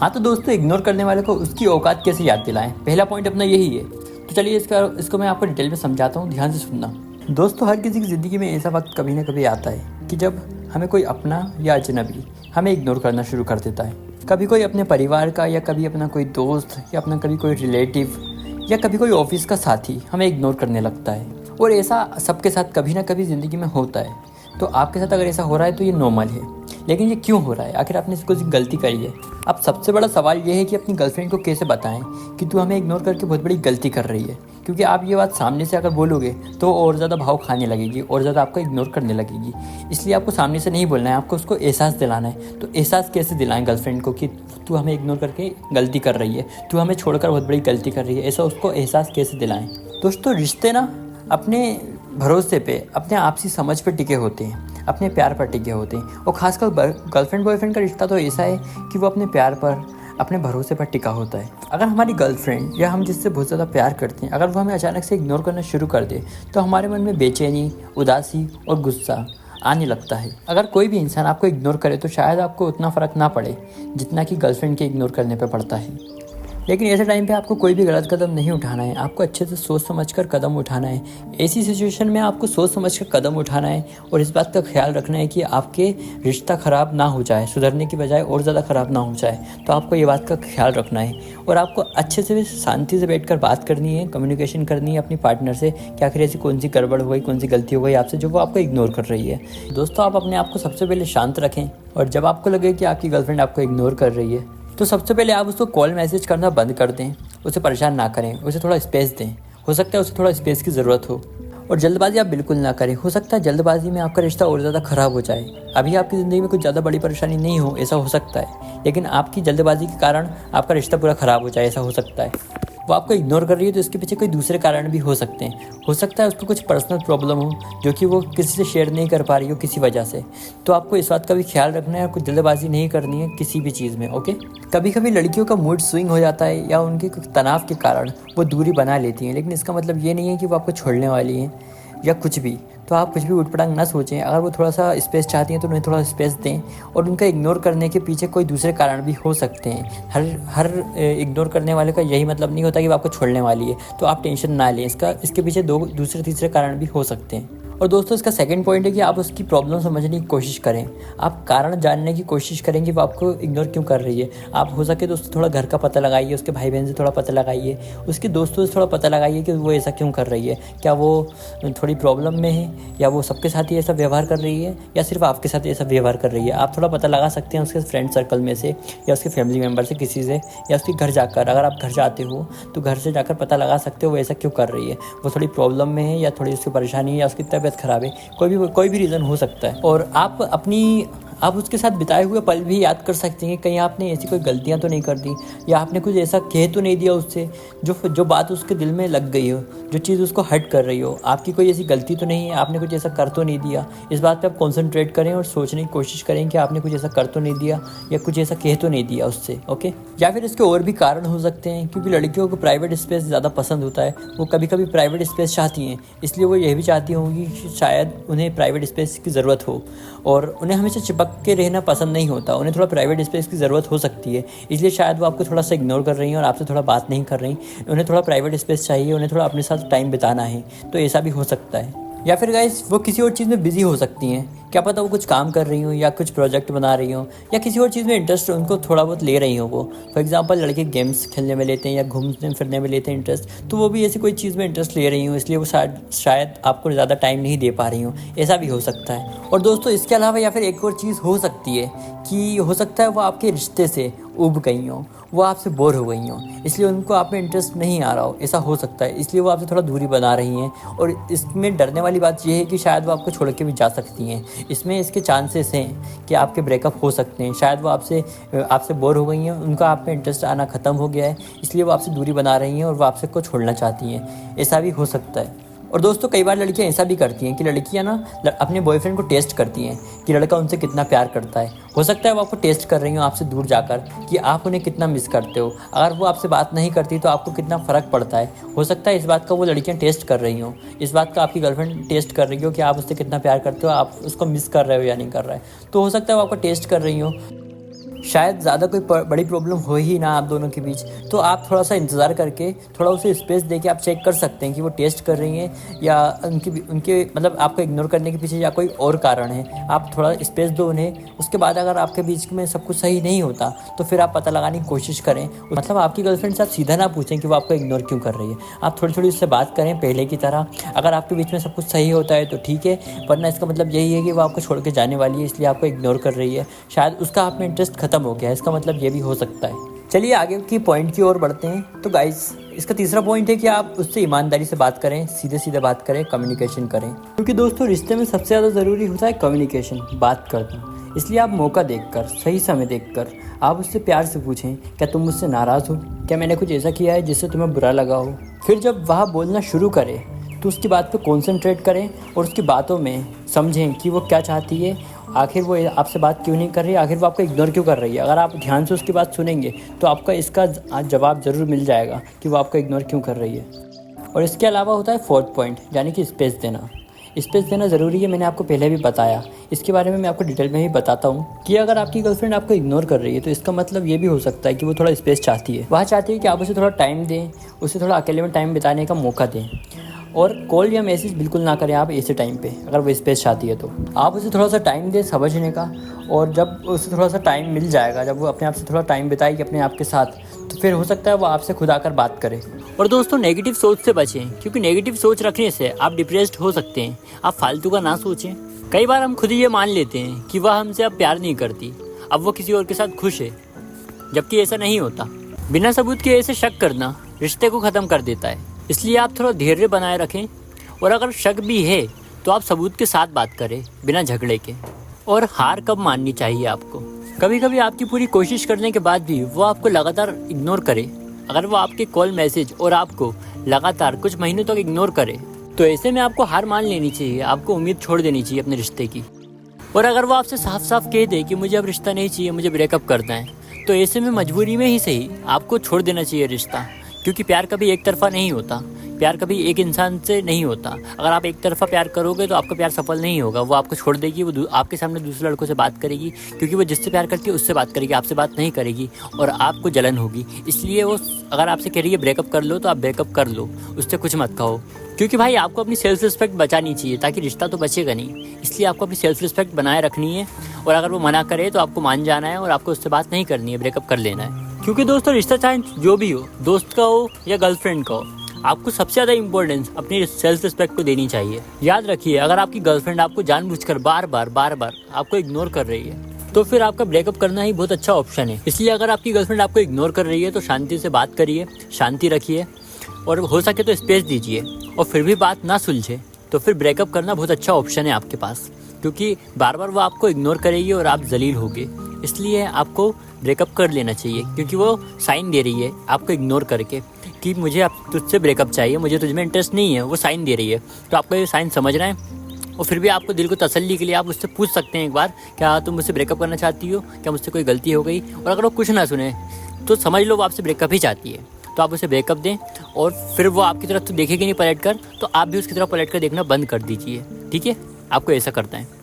हाँ तो दोस्तों, इग्नोर करने वाले को उसकी औकात कैसे याद दिलाएं, पहला पॉइंट अपना यही है। तो चलिए इसको मैं आपको डिटेल में समझाता हूँ, ध्यान से सुनना। दोस्तों, हर किसी की ज़िंदगी में ऐसा वक्त कभी ना कभी आता है कि जब हमें कोई अपना या अजनबी हमें इग्नोर करना शुरू कर देता है। कभी कोई अपने परिवार का, या कभी अपना कोई दोस्त, या अपना कभी कोई रिलेटिव, या कभी कोई ऑफिस का साथी हमें इग्नोर करने लगता है। और ऐसा सबके साथ कभी ना कभी ज़िंदगी में होता है। तो आपके साथ अगर ऐसा हो रहा है तो ये नॉर्मल है, लेकिन ये क्यों हो रहा है? आखिर आपने कोई गलती करी है? अब सबसे बड़ा सवाल ये है कि अपनी गर्लफ्रेंड को कैसे बताएं कि तू हमें इग्नोर करके बहुत बड़ी गलती कर रही है। क्योंकि आप ये बात सामने से अगर बोलोगे तो और ज़्यादा भाव खाने लगेगी और ज़्यादा आपको इग्नोर करने लगेगी। इसलिए आपको सामने से नहीं बोलना है, आपको उसको एहसास दिलाना है। तो एहसास कैसे दिलाएं गर्लफ्रेंड को कि तू हमें इग्नोर करके गलती कर रही है, तू हमें छोड़कर बहुत बड़ी गलती कर रही है, ऐसा उसको एहसास कैसे दिलाएं? दोस्तों, रिश्ते ना अपने भरोसे पे, अपने आपसी समझ पे टिके होते हैं, अपने प्यार पर टिके होते हैं। और खासकर गर्लफ्रेंड बॉयफ्रेंड का रिश्ता तो ऐसा है कि वो अपने प्यार पर, अपने भरोसे पर टिका होता है। अगर हमारी गर्लफ्रेंड या हम जिससे बहुत ज़्यादा प्यार करते हैं, अगर वो हमें अचानक से इग्नोर करना शुरू कर दे तो हमारे मन में बेचैनी, उदासी और गुस्सा आने लगता है। अगर कोई भी इंसान आपको इग्नोर करे तो शायद आपको उतना फ़र्क ना पड़े जितना कि गर्लफ्रेंड के इग्नोर करने पर पड़ता है। लेकिन ऐसे टाइम पे आपको कोई भी गलत कदम नहीं उठाना है, आपको अच्छे से सोच समझकर कदम उठाना है। ऐसी सिचुएशन में आपको सोच समझकर कदम उठाना है और इस बात का ख्याल रखना है कि आपके रिश्ता ख़राब ना हो जाए, सुधरने की बजाय और ज़्यादा ख़राब ना हो जाए। तो आपको ये बात का ख्याल रखना है और आपको अच्छे से शांति से बैठकर बात करनी है, कम्युनिकेशन करनी है अपनी पार्टनर से कि आखिर ऐसी कौन सी गड़बड़ हो गई, कौन सी गलती हो गई आपसे जो वो आपको इग्नोर कर रही है। दोस्तों, आप अपने आप को सबसे पहले शांत रखें और जब आपको लगे कि आपकी गर्लफ्रेंड आपको इग्नोर कर रही है तो सबसे पहले आप उसको कॉल मैसेज करना बंद कर दें। उसे परेशान ना करें, उसे थोड़ा स्पेस दें। हो सकता है उसे थोड़ा स्पेस की ज़रूरत हो। और जल्दबाजी आप बिल्कुल ना करें, हो सकता है जल्दबाजी में आपका रिश्ता और ज़्यादा ख़राब हो जाए। अभी आपकी ज़िंदगी में कुछ ज़्यादा बड़ी परेशानी नहीं हो, ऐसा हो सकता है, लेकिन आपकी जल्दबाजी के कारण आपका रिश्ता पूरा ख़राब हो जाए, ऐसा हो सकता है। वो आपको इग्नोर कर रही है तो इसके पीछे कोई दूसरे कारण भी हो सकते हैं। हो सकता है उसको कुछ पर्सनल प्रॉब्लम हो जो कि वो किसी से शेयर नहीं कर पा रही हो किसी वजह से। तो आपको इस बात का भी ख्याल रखना है और कुछ जल्दबाजी नहीं करनी है किसी भी चीज़ में, ओके? कभी कभी लड़कियों का मूड स्विंग हो जाता है या उनके कुछ तनाव के कारण वो दूरी बना लेती हैं, लेकिन इसका मतलब ये नहीं है कि वो आपको छोड़ने वाली हैं या कुछ भी। तो आप कुछ भी उठपटांग ना सोचें। अगर वो थोड़ा सा स्पेस चाहती हैं तो उन्हें थोड़ा स्पेस दें। और उनका इग्नोर करने के पीछे कोई दूसरे कारण भी हो सकते हैं। हर इग्नोर करने वाले का यही मतलब नहीं होता कि वो आपको छोड़ने वाली है। तो आप टेंशन ना लें, इसके पीछे दूसरे तीसरे कारण भी हो सकते हैं। और दोस्तों, इसका सेकंड पॉइंट है कि आप उसकी प्रॉब्लम समझने की कोशिश करें। आप कारण जानने की कोशिश करें कि वो आपको इग्नोर क्यों कर रही है। आप हो सके तो उससे थोड़ा घर का पता लगाइए, उसके भाई बहन से थोड़ा पता लगाइए, उसके दोस्तों से थोड़ा पता लगाइए कि वो ऐसा क्यों कर रही है। क्या वो थोड़ी प्रॉब्लम में है, या वो सबके साथ ही ऐसा व्यवहार कर रही है, या सिर्फ आपके साथ ऐसा व्यवहार कर रही है। आप थोड़ा पता लगा सकते हैं उसके फ्रेंड सर्कल में से, या उसके फैमिली मेम्बर से किसी से, या उसके घर जाकर। अगर आप घर जाते हो तो घर से जाकर पता लगा सकते हो वो ऐसा क्यों कर रही है। वो थोड़ी प्रॉब्लम में है, या थोड़ी उसकी परेशानी है, या उसकी तबीयत ख़राब है, कोई भी रीज़न हो सकता है। और आप उसके साथ बिताए हुए पल भी याद कर सकते हैं। कहीं आपने ऐसी कोई गलतियां तो नहीं कर दी, या आपने कुछ ऐसा कह तो नहीं दिया उससे जो बात उसके दिल में लग गई हो, जो चीज़ उसको हर्ट कर रही हो। आपकी कोई ऐसी गलती तो नहीं है, आपने कुछ ऐसा कर तो नहीं दिया। इस बात पे आप कॉन्सेंट्रेट करें और सोचने की कोशिश करें कि आपने कुछ ऐसा कर तो नहीं दिया, या कुछ ऐसा कह तो नहीं दिया उससे, ओके? या फिर इसके और भी कारण हो सकते हैं, क्योंकि लड़कियों को प्राइवेट स्पेस ज़्यादा पसंद होता है। वो कभी कभी प्राइवेट स्पेस चाहती हैं, इसलिए वो यह भी चाहती होंगी कि शायद उन्हें प्राइवेट स्पेस की ज़रूरत हो, और उन्हें हमेशा चिपक के रहना पसंद नहीं होता। उन्हें थोड़ा प्राइवेट स्पेस की ज़रूरत हो सकती है, इसलिए शायद वो आपको थोड़ा सा इग्नोर कर रही हैं और आपसे थोड़ा बात नहीं कर रही। उन्हें थोड़ा प्राइवेट स्पेस चाहिए, उन्हें थोड़ा अपने साथ टाइम बिताना है। तो ऐसा भी हो सकता है। या फिर गाइस, वो किसी और चीज़ में बिजी हो सकती हैं। क्या पता वो कुछ काम कर रही हो, या कुछ प्रोजेक्ट बना रही हो, या किसी और चीज़ में इंटरेस्ट उनको थोड़ा बहुत ले रही हो। वो फॉर एग्जांपल लड़के गेम्स खेलने में लेते हैं या घूमने फिरने में लेते हैं इंटरेस्ट, तो वो भी ऐसी कोई चीज़ में इंटरेस्ट ले रही हो, इसलिए वो शायद आपको ज़्यादा टाइम नहीं दे पा रही हो। ऐसा भी हो सकता है। और दोस्तों, इसके अलावा या फिर एक और चीज़ हो सकती है कि हो सकता है वो आपके रिश्ते से उब गई हो, वो आपसे बोर हो गई हो, इसलिए उनको आप में इंटरेस्ट नहीं आ रहा हो। ऐसा हो सकता है, इसलिए वो आपसे थोड़ा दूरी बना रही हैं। और इसमें डरने वाली बात यह है कि शायद वो आपको छोड़ के भी जा सकती हैं। इसके चांसेस हैं कि आपके ब्रेकअप हो सकते हैं। शायद वो आपसे बोर हो गई हैं, उनका आप में इंटरेस्ट आना ख़त्म हो गया है, इसलिए वो आपसे दूरी बना रही हैं और वो आपसे को छोड़ना चाहती हैं। ऐसा भी हो सकता है। और दोस्तों, कई बार लड़कियां ऐसा भी करती हैं कि लड़कियां ना अपने बॉयफ्रेंड को टेस्ट करती हैं कि लड़का उनसे कितना प्यार करता है। हो सकता है वो आपको टेस्ट कर रही हो आपसे दूर जाकर कि आप उन्हें कितना मिस करते हो। अगर वो आपसे बात नहीं करती तो आपको कितना फ़र्क पड़ता है। हो सकता है इस बात का वो लड़कियां टेस्ट कर रही हो, इस बात का आपकी गर्लफ्रेंड टेस्ट कर रही हो कि आप उससे कितना प्यार करते हो, आप उसको मिस कर रहे हो या नहीं कर रहे। तो हो सकता है वो आपको टेस्ट कर रही हो। शायद ज़्यादा कोई बड़ी प्रॉब्लम हो ही ना आप दोनों के बीच, तो आप थोड़ा सा इंतज़ार करके थोड़ा उसे स्पेस दे के आप चेक कर सकते हैं कि वो टेस्ट कर रही हैं या उनके मतलब आपको इग्नोर करने के पीछे या कोई और कारण है। आप थोड़ा स्पेस दो उन्हें। उसके बाद अगर आपके बीच में सब कुछ सही नहीं होता तो फिर आप पता लगाने की कोशिश करें। मतलब आपकी गर्लफ्रेंड से आप सीधा ना पूछें कि वो आपको इग्नोर क्यों कर रही है। आप थोड़ी थोड़ी उससे बात करें पहले की तरह। अगर आपके बीच में सब कुछ सही होता है तो ठीक है, वरना इसका मतलब यही है कि वो आपको छोड़ के जाने वाली है, इसलिए आपको इग्नोर कर रही है। शायद उसका आप में इंटरेस्ट खत्म हो गया है, इसका मतलब ये भी हो सकता है। चलिए आगे की पॉइंट की ओर बढ़ते हैं। तो गाइस, इसका तीसरा पॉइंट है कि आप उससे ईमानदारी से बात करें, सीधे सीधे बात करें, कम्युनिकेशन करें। क्योंकि दोस्तों रिश्ते में सबसे ज़्यादा ज़रूरी होता है कम्युनिकेशन, बात करना। इसलिए आप मौका देखकर, सही समय देखकर आप उससे प्यार से पूछें, क्या तुम मुझसे नाराज़ हो? क्या मैंने कुछ ऐसा किया है जिससे तुम्हें बुरा लगा हो? फिर जब वह बोलना शुरू करे तो उसकी बात पे कॉन्सेंट्रेट करें और उसकी बातों में समझें कि वो क्या चाहती है, आखिर वो आपसे बात क्यों नहीं कर रही है, आखिर वो आपको इग्नोर क्यों कर रही है। अगर आप ध्यान से उसकी बात सुनेंगे तो आपका इसका जवाब ज़रूर मिल जाएगा कि वो आपको इग्नोर क्यों कर रही है। और इसके अलावा होता है फोर्थ पॉइंट, यानी कि स्पेस देना। स्पेस देना ज़रूरी है, मैंने आपको पहले भी बताया। इसके बारे में मैं आपको डिटेल में भी बताता हूँ कि अगर आपकी गर्लफ्रेंड आपको इग्नोर कर रही है तो इसका मतलब ये भी हो सकता है कि वो थोड़ा स्पेस चाहती है। वह चाहती है कि आप उसे थोड़ा टाइम दें, उसे थोड़ा अकेले में टाइम बिताने का मौका दें। और कॉल या मैसेज बिल्कुल ना करें आप ऐसे टाइम पे, अगर वो स्पेस चाहती है तो। आप उसे थोड़ा सा टाइम दें समझने का, और जब उसे थोड़ा सा टाइम मिल जाएगा, जब वो अपने आप से थोड़ा टाइम बिताएगी अपने आप के साथ, तो फिर हो सकता है वो आपसे खुद आकर बात करे। और दोस्तों नेगेटिव सोच से बचें, क्योंकि नेगेटिव सोच रखने से आप डिप्रेस्ड हो सकते हैं। आप फालतू का ना सोचें। कई बार हम खुद ही ये मान लेते हैं कि वह हमसे अब प्यार नहीं करती, अब वो किसी और के साथ खुश है, जबकि ऐसा नहीं होता। बिना सबूत के ऐसे शक करना रिश्ते को ख़त्म कर देता है। इसलिए आप थोड़ा धैर्य बनाए रखें, और अगर शक भी है तो आप सबूत के साथ बात करें, बिना झगड़े के। और हार कब माननी चाहिए आपको? कभी कभी आपकी पूरी कोशिश करने के बाद भी वो आपको लगातार इग्नोर करे। अगर वो आपके कॉल मैसेज और आपको लगातार कुछ महीनों तक इग्नोर करे तो ऐसे में आपको हार मान लेनी चाहिए, आपको उम्मीद छोड़ देनी चाहिए अपने रिश्ते की। और अगर वो आपसे साफ साफ कह दे कि मुझे अब रिश्ता नहीं चाहिए, मुझे ब्रेकअप करना है, तो ऐसे में मजबूरी में ही सही आपको छोड़ देना चाहिए रिश्ता। क्योंकि प्यार कभी एक तरफा नहीं होता, प्यार कभी एक इंसान से नहीं होता। अगर आप एक तरफा प्यार करोगे तो आपका प्यार सफल नहीं होगा। वो आपको छोड़ देगी, वो आपके सामने दूसरे लड़कों से बात करेगी, क्योंकि वो जिससे प्यार करती है उससे बात करेगी, आपसे बात नहीं करेगी, और आपको जलन होगी। इसलिए वो अगर आपसे कह रही है ब्रेकअप कर लो, तो आप ब्रेकअप कर लो, उससे कुछ मत कहो। क्योंकि भाई आपको अपनी सेल्फ रिस्पेक्ट बचानी चाहिए, ताकि रिश्ता तो बचेगा नहीं। इसलिए आपको अपनी सेल्फ रिस्पेक्ट बनाए रखनी है, और अगर वो मना करे तो आपको मान जाना है और आपको उससे बात नहीं करनी है, ब्रेकअप कर लेना है। क्योंकि दोस्तों रिश्ता चाहे जो भी हो, दोस्त का हो या गर्लफ्रेंड का हो, आपको सबसे ज़्यादा इंपॉर्टेंस अपनी सेल्फ रिस्पेक्ट को देनी चाहिए। याद रखिए, अगर आपकी गर्लफ्रेंड आपको जानबूझकर बार बार आपको इग्नोर कर रही है तो फिर आपका ब्रेकअप करना ही बहुत अच्छा ऑप्शन है। इसलिए अगर आपकी गर्लफ्रेंड आपको इग्नोर कर रही है तो शांति से बात करिए, शांति रखिए, और हो सके तो स्पेस दीजिए। और फिर भी बात ना सुलझे तो फिर ब्रेकअप करना बहुत अच्छा ऑप्शन है आपके पास, क्योंकि बार बार वो आपको इग्नोर करेगी और आप जलील होगे। इसलिए आपको ब्रेकअप कर लेना चाहिए, क्योंकि वो साइन दे रही है आपको इग्नोर करके कि मुझे अब तुझसे ब्रेकअप चाहिए, मुझे तुझमें इंटरेस्ट नहीं है। वो साइन दे रही है, तो आपको ये साइन समझना है। और फिर भी आपको दिल को तसल्ली के लिए आप उससे पूछ सकते हैं एक बार, क्या तुम मुझसे ब्रेकअप करना चाहती हो, क्या मुझसे कोई गलती हो गई? और अगर वो कुछ ना सुने तो समझ लो वो आपसे ब्रेकअप ही चाहती है, तो आप उसे ब्रेकअप दें। और फिर वो आपकी तरफ तो देखेगी नहीं पलट कर, तो आप भी उसकी तरफ पलट कर देखना बंद कर दीजिए। ठीक है, आपको ऐसा करना है।